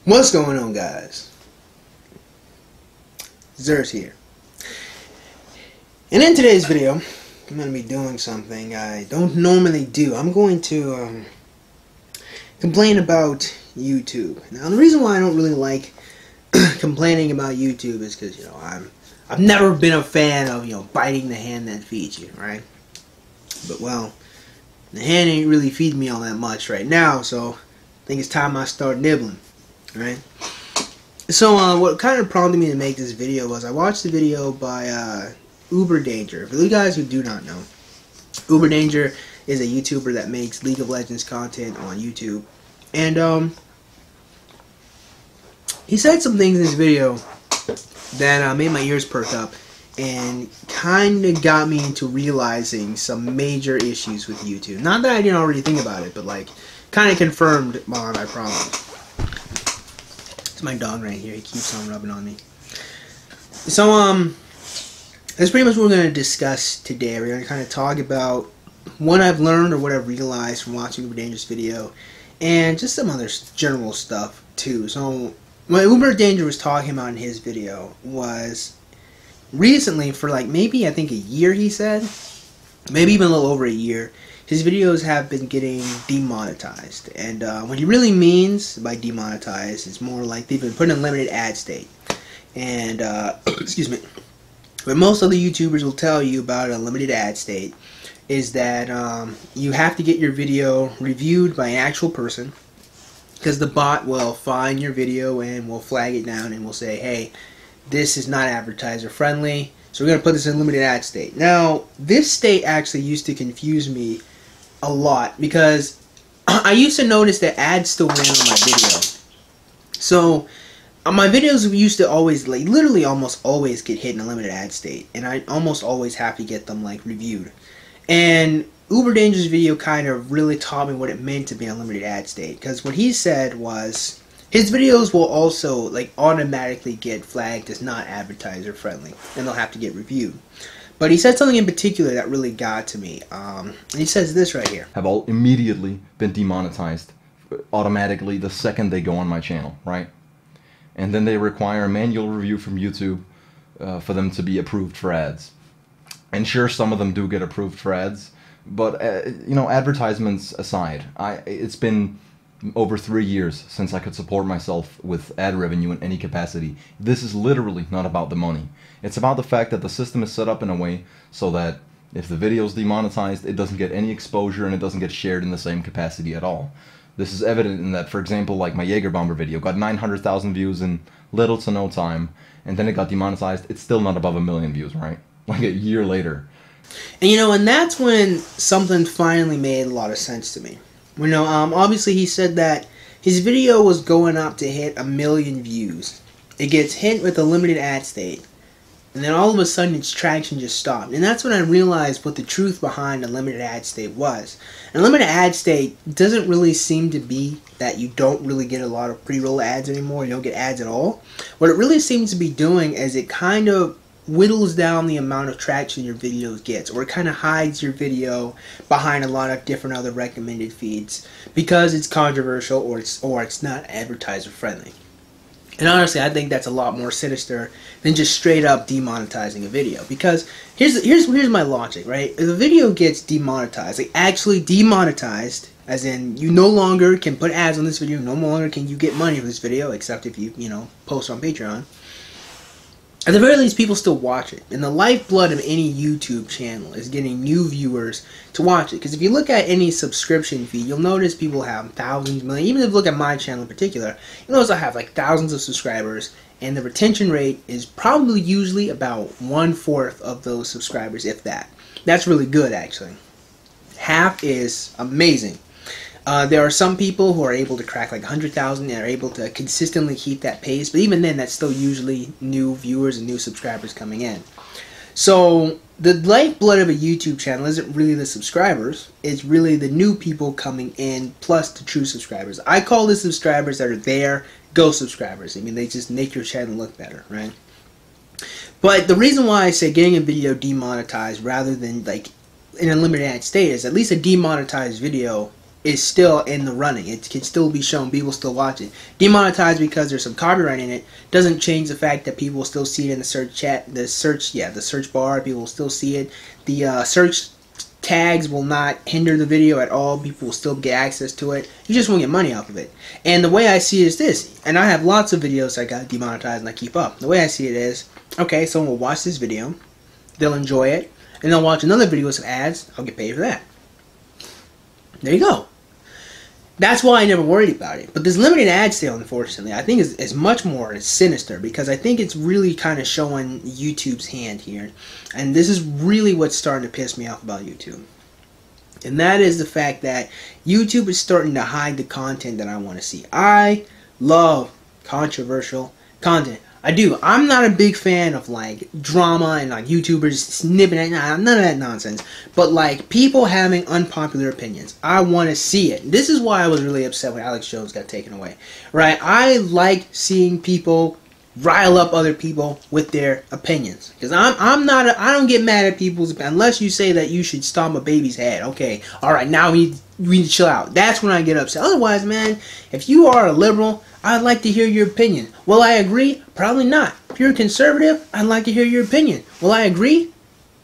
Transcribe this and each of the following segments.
What's going on, guys? Zer's here. And in today's video, I'm going to be doing something I don't normally do. I'm going to complain about YouTube. Now, the reason why I don't really like complaining about YouTube is because, I've never been a fan of, biting the hand that feeds you, right? But, well, the hand ain't really feeding me all that much right now, so I think it's time I start nibbling. Right. So what kind of prompted me to make this video was I watched a video by Uber Danger. For you guys who do not know, Uber Danger is a YouTuber that makes League of Legends content on YouTube, and he said some things in this video that made my ears perk up and kind of got me into realizing some major issues with YouTube. Not that I didn't already think about it, but like kind of confirmed my problems. It's my dog right here. He keeps on rubbing on me. So, that's pretty much what we're going to discuss today. We're going to kind of talk about what I've learned or what I've realized from watching Uber Danger's video, and just some other general stuff, too. So, what Uber Danger was talking about in his video was recently, for like maybe, I think a year, he said, maybe even a little over a year, his videos have been getting demonetized. And what he really means by demonetized is more like they've been put in limited ad state. And, excuse me, what most other YouTubers will tell you about a limited ad state is that you have to get your video reviewed by an actual person, because the bot will find your video and will flag it down and will say, hey, this is not advertiser friendly, so we're going to put this in limited ad state. Now, this state actually used to confuse me a lot, because I used to notice that ads still ran on my video. So my videos used to always, like, literally almost always get hit in a limited ad state, and I almost always have to get them like reviewed. And Uber Danger's video kind of really taught me what it meant to be in a limited ad state, because what he said was his videos will also like automatically get flagged as not advertiser friendly, and they'll have to get reviewed. But he said something in particular that really got to me. And he says this right here. Have all immediately been demonetized automatically the second they go on my channel, right? And then they require a manual review from YouTube for them to be approved for ads. And sure, some of them do get approved for ads, but advertisements aside, it's been over 3 years since I could support myself with ad revenue in any capacity. This is literally not about the money. It's about the fact that the system is set up in a way so that if the video is demonetized, it doesn't get any exposure and it doesn't get shared in the same capacity at all. This is evident in that, for example, like my Jaeger Bomber video got 900,000 views in little to no time, and then it got demonetized. It's still not above 1 million views, right? Like a year later. And and that's when something finally made a lot of sense to me. Obviously he said that his video was going up to hit 1 million views. It gets hit with a limited ad state, and then all of a sudden its traction just stopped. And that's when I realized what the truth behind a limited ad state was. And a limited ad state doesn't really seem to be that you don't really get a lot of pre-roll ads anymore. You don't get ads at all. What it really seems to be doing is it kind of whittles down the amount of traction your video gets, or it kind of hides your video behind a lot of different other recommended feeds because it's controversial or it's not advertiser friendly. And honestly, I think that's a lot more sinister than just straight up demonetizing a video, because here's my logic, right? If a video gets demonetized, like actually demonetized, as in you no longer can put ads on this video, no longer can you get money for this video, except if you post on Patreon. At the very least, people still watch it. And the lifeblood of any YouTube channel is getting new viewers to watch it. Because if you look at any subscription feed, you'll notice people have thousands, millions. Even if you look at my channel in particular, you'll notice I have like thousands of subscribers. And the retention rate is probably usually about 1/4 of those subscribers, if that. That's really good, actually. Half is amazing. There are some people who are able to crack like 100,000 and are able to consistently keep that pace, but even then, that's still usually new viewers and new subscribers coming in. So the lifeblood of a YouTube channel isn't really the subscribers, it's really the new people coming in plus the true subscribers. I call the subscribers that are there ghost subscribers. I mean, they just make your channel look better, right? But the reason why I say getting a video demonetized rather than like in a limited ad state is at least a demonetized video is still in the running. It can still be shown. People still watch it. Demonetized because there's some copyright in it doesn't change the fact that people will still see it in the search chat, the search bar. People will still see it. The search tags will not hinder the video at all. People will still get access to it. You just won't get money off of it. And the way I see it is this, and I have lots of videos that got demonetized and I keep up. The way I see it is, okay, someone will watch this video, they'll enjoy it, and they'll watch another video with some ads. I'll get paid for that. There you go. That's why I never worried about it. But this limited ad sale, unfortunately, I think is much more sinister, because I think it's really kind of showing YouTube's hand here. And this is really what's starting to piss me off about YouTube. And that is the fact that YouTube is starting to hide the content that I want to see. I love controversial content. I do. I'm not a big fan of like drama and like YouTubers snipping at none of that nonsense. But like people having unpopular opinions, I want to see it. This is why I was really upset when Alex Jones got taken away. Right? I like seeing people rile up other people with their opinions, because I don't get mad at people's, unless you say that you should stomp a baby's head. Okay, all right, now we need to chill out. That's when I get upset. Otherwise, man, if you are a liberal, I'd like to hear your opinion. Will I agree? Probably not. If you're a conservative, I'd like to hear your opinion. Will I agree?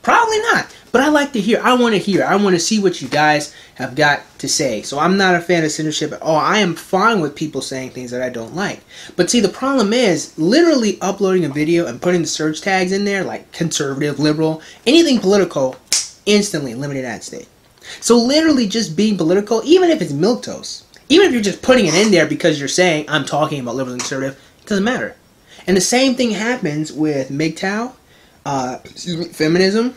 Probably not. But I like to hear. I want to hear. I want to see what you guys have got to say. So I'm not a fan of censorship at all. I am fine with people saying things that I don't like. But see, the problem is literally uploading a video and putting the search tags in there, like conservative, liberal, anything political, instantly limited ad state. So literally just being political, even if it's MilqueToast, even if you're just putting it in there because you're saying I'm talking about liberal and conservative, it doesn't matter. And the same thing happens with MGTOW, feminism,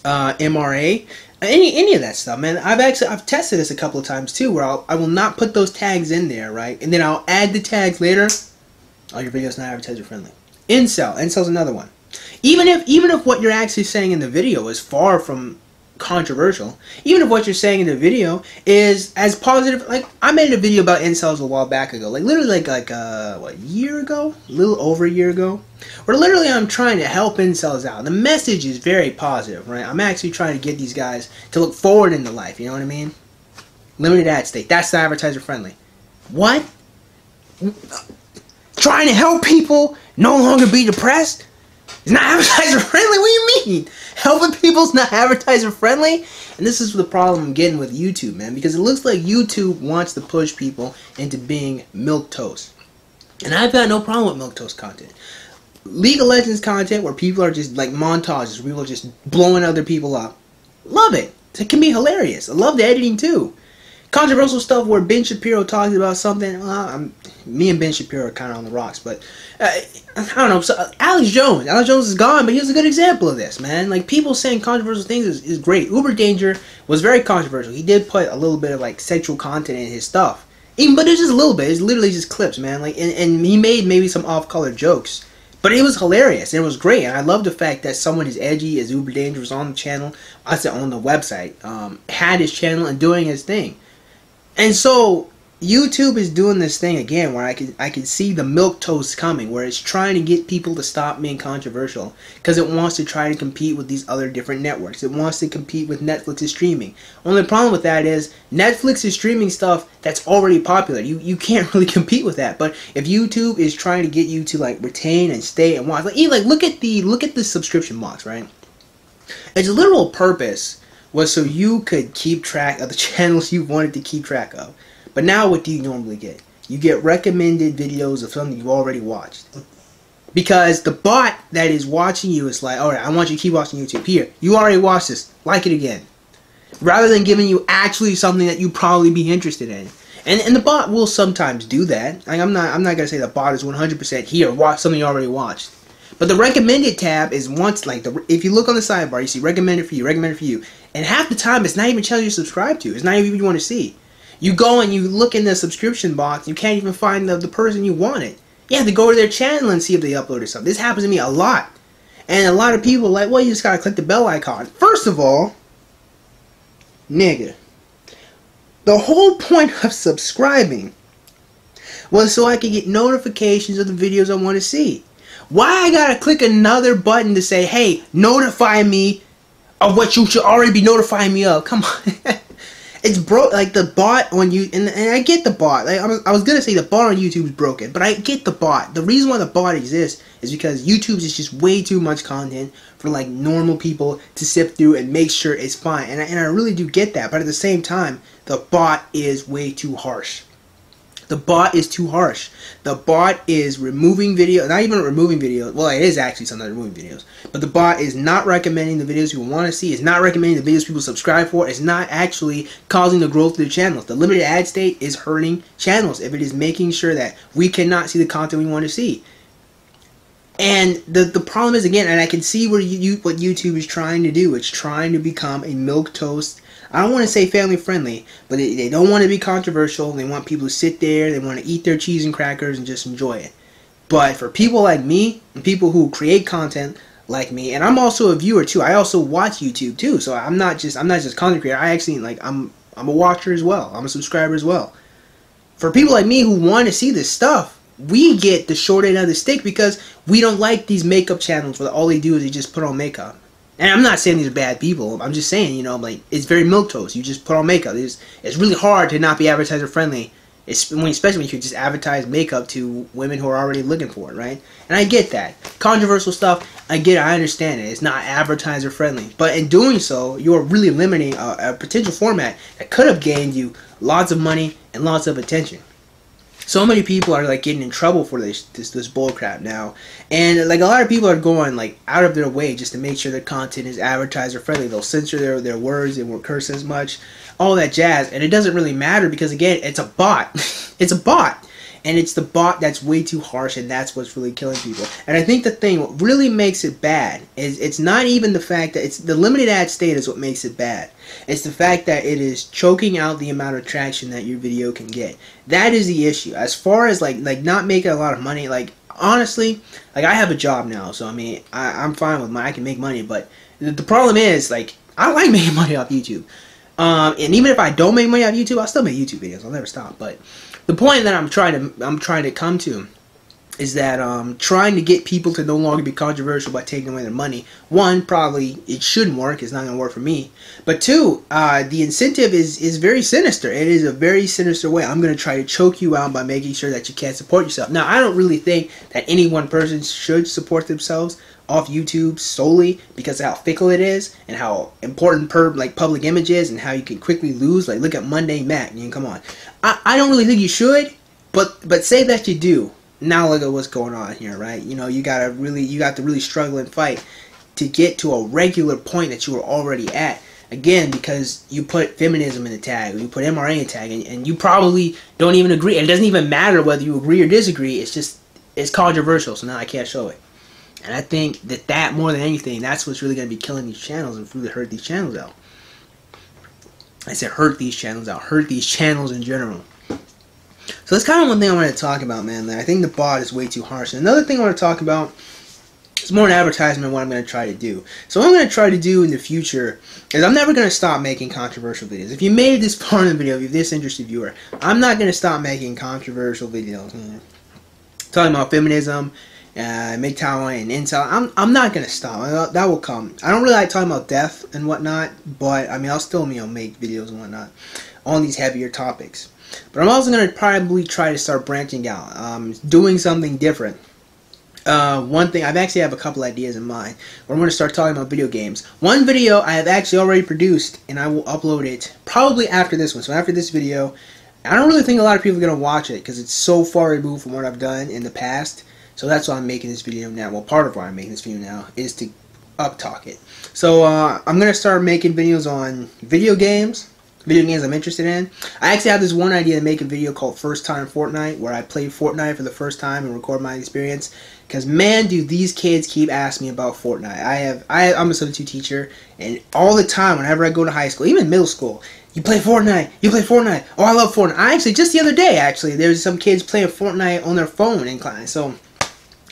MRA, any of that stuff, man. I've tested this a couple of times too, where I will not put those tags in there, right? And then I'll add the tags later. Oh, your video's not advertiser friendly. Incel's another one. Even if what you're actually saying in the video is far from controversial, even if what you're saying in the video is as positive, like I made a video about incels a while back ago, like literally like what, a year ago, a little over a year ago, where literally I'm trying to help incels out. The message is very positive, right? I'm actually trying to get these guys to look forward into life, you know what I mean? Limited ad state, that's the advertiser friendly. What? Trying to help people no longer be depressed? It's not advertiser friendly? What do you mean? Helping people's not advertiser friendly? And this is the problem I'm getting with YouTube, man, because it looks like YouTube wants to push people into being MilqueToast. And I've got no problem with MilqueToast content. League of Legends content where people are just like montages, where people are just blowing other people up. Love it. It can be hilarious. I love the editing too. Controversial stuff where Ben Shapiro talks about something. Me and Ben Shapiro are kind of on the rocks, but I don't know. So, Alex Jones is gone, but he was a good example of this, man. Like people saying controversial things is great. Uber Danger was very controversial. He did put a little bit of like sexual content in his stuff, but it's just a little bit. It's literally just clips, man. Like and he made maybe some off-color jokes, but it was hilarious and it was great. And I love the fact that someone as edgy as Uber Danger was on the channel. I said on the website, had his channel and doing his thing. And so YouTube is doing this thing again where I can see the MilqueToast coming, where it's trying to get people to stop being controversial because it wants to try to compete with these other different networks. It wants to compete with Netflix's streaming. Only problem with that is Netflix is streaming stuff that's already popular. You can't really compete with that. But if YouTube is trying to get you to like retain and stay and watch, like look at the subscription box, right? Its literal purpose was so you could keep track of the channels you wanted to keep track of. But now what do you normally get? You get recommended videos of something you've already watched. Because the bot that is watching you is like, alright, I want you to keep watching YouTube. Here, you already watched this. Like it again. Rather than giving you actually something that you'd probably be interested in. And the bot will sometimes do that. Like, I'm not going to say the bot is 100% here. Watch something you already watched. But the recommended tab is once, like, if you look on the sidebar, you see recommended for you, recommended for you. And half the time, it's not even channel you subscribe to. It's not even what you want to see. You go and you look in the subscription box, you can't even find the person you wanted. You have to go to their channel and see if they uploaded something. This happens to me a lot. And a lot of people are like, well, you just gotta click the bell icon. First of all, nigga, the whole point of subscribing was so I could get notifications of the videos I want to see. Why I gotta click another button to say, hey, notify me of what you should already be notifying me of? Come on. It's broke. Like the bot on you, and I get the bot. Like, I was gonna say the bot on YouTube is broken, but I get the bot. The reason why the bot exists is because YouTube is just way too much content for like normal people to sift through and make sure it's fine. And I really do get that, but at the same time, the bot is way too harsh. The bot is too harsh. The bot is removing video, not even removing videos. Well, it is actually sometimes removing videos. But the bot is not recommending the videos people want to see. It's not recommending the videos people subscribe for. It's not actually causing the growth of their channels. The limited ad state is hurting channels if it is making sure that we cannot see the content we want to see. And the problem is, again, and I can see where what YouTube is trying to do. It's trying to become a MilqueToast. I don't want to say family friendly, but they don't want to be controversial. They want people to sit there. They want to eat their cheese and crackers and just enjoy it. But for people like me and people who create content like me, and I'm also a viewer too. I also watch YouTube too. So I'm not just content creator. I actually I'm a watcher as well. I'm a subscriber as well. For people like me who want to see this stuff, we get the short end of the stick because we don't like these makeup channels where all they do is they just put on makeup. And I'm not saying these are bad people. I'm just saying, you know, like, it's very milquetoast. You just put on makeup. It's really hard to not be advertiser friendly, especially when you just advertise makeup to women who are already looking for it, right? And I get that. Controversial stuff, I get it. I understand it. It's not advertiser friendly. But in doing so, you're really limiting a potential format that could have gained you lots of money and lots of attention. So many people are like getting in trouble for this bullcrap now, and like a lot of people are going like out of their way just to make sure their content is advertiser friendly. They'll censor their words, they won't curse as much, all that jazz, and it doesn't really matter because again, it's a bot. It's a bot, and it's the bot that's way too harsh, and that's what's really killing people. And I think the thing what really makes it bad is it's not even the fact that it's the limited ad state is what makes it bad. It's the fact that it is choking out the amount of traction that your video can get. That is the issue. As far as like not making a lot of money, like honestly, like I have a job now, so I mean I'm fine with I can make money, but the problem is like I like making money off YouTube. And even if I don't make money off YouTube, I'll still make YouTube videos. I'll never stop. But the point that I'm trying to come to is that trying to get people to no longer be controversial by taking away their money. One, probably it shouldn't work. It's not going to work for me. But two, the incentive is very sinister. It is a very sinister way. I'm going to try to choke you out by making sure that you can't support yourself. Now, I don't really think that any one person should support themselves off YouTube solely because of how fickle it is and how important public image is and how you can quickly lose. Like, look at Monday Mac. I mean, come on. I don't really think you should, but say that you do. Now look at what's going on here, right? You know, you got to really struggle and fight to get to a regular point that you were already at. Again, because you put feminism in the tag, or you put MRA in the tag, and you probably don't even agree. It doesn't even matter whether you agree or disagree. It's controversial, so now I can't show it. And I think that more than anything, that's what's really going to be killing these channels and really hurt these channels out. I said hurt these channels out, hurt these channels in general. So that's kind of one thing I want to talk about, man. I think the bot is way too harsh. And another thing I want to talk about is more an advertisement of what I'm going to try to do. So what I'm going to try to do in the future is I'm never going to stop making controversial videos. If you made this far in the video, if you're this interested viewer, I'm not going to stop making controversial videos. Talking about feminism, MGTOW and incel. I'm not going to stop. That will come. I don't really like talking about death and whatnot, but I mean, I'll still make videos and whatnot on these heavier topics. But I'm also going to probably try to start branching out, doing something different. One thing, I actually have a couple ideas in mind. Where I'm going to start talking about video games. One video I have actually already produced, and I will upload it probably after this one. So after this video, I don't really think a lot of people are going to watch it because it's so far removed from what I've done in the past. So that's why I'm making this video now. Well, part of why I'm making this video now is to up-talk it. So I'm going to start making videos on video games I'm interested in. I actually have this one idea to make a video called First Time Fortnite, where I play Fortnite for the first time and record my experience. Because man, do these kids keep asking me about Fortnite. I'm a substitute teacher, and all the time, whenever I go to high school, even middle school, you play Fortnite, you play Fortnite. Oh, I love Fortnite. Just the other day, actually, there's some kids playing Fortnite on their phone in class. So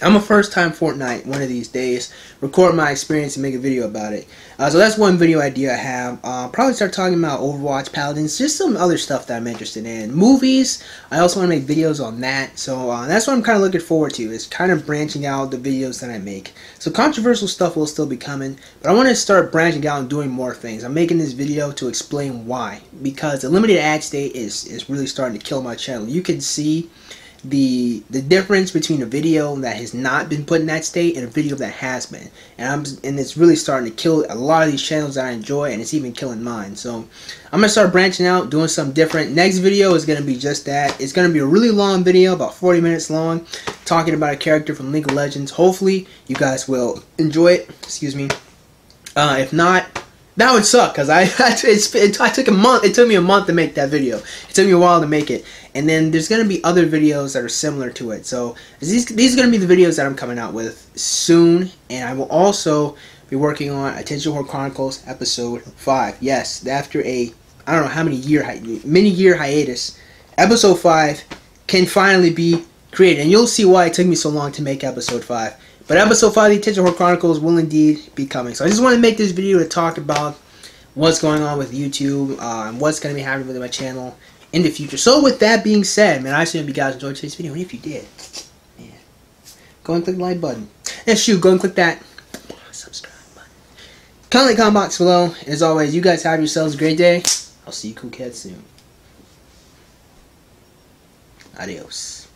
I'm a first-time Fortnite one of these days. Record my experience and make a video about it. So that's one video idea I have. Probably start talking about Overwatch, Paladins, just some other stuff that I'm interested in. Movies, I also want to make videos on that. So that's what I'm kind of looking forward to, is kind of branching out the videos that I make. So controversial stuff will still be coming, but I want to start branching out and doing more things. I'm making this video to explain why. Because the limited ad state is really starting to kill my channel. You can see the difference between a video that has not been put in that state and a video that has been, and it's really starting to kill a lot of these channels that I enjoy, and it's even killing mine. So I'm gonna start branching out, doing something different. Next video is gonna be just that. It's gonna be a really long video, about 40 minutes long, talking about a character from League of Legends. Hopefully you guys will enjoy it. Excuse me. If not, that would suck, because it took me a month to make that video. It took me a while to make it. And then there's going to be other videos that are similar to it. So these are going to be the videos that I'm coming out with soon. And I will also be working on Attention Whore Chronicles Episode 5. Yes, after I don't know how many year hiatus, Episode 5 can finally be created. And you'll see why it took me so long to make Episode 5. But Episode 5 of the Attention Whore Chronicles will indeed be coming. So I just want to make this video to talk about what's going on with YouTube, and what's going to be happening with my channel in the future. So with that being said, man, I assume you guys enjoyed today's video. And if you did, man, go and click the like button. And shoot, go and click that subscribe button. Comment in the comment box below. And as always, you guys have yourselves a great day. I'll see you cool cats soon. Adios.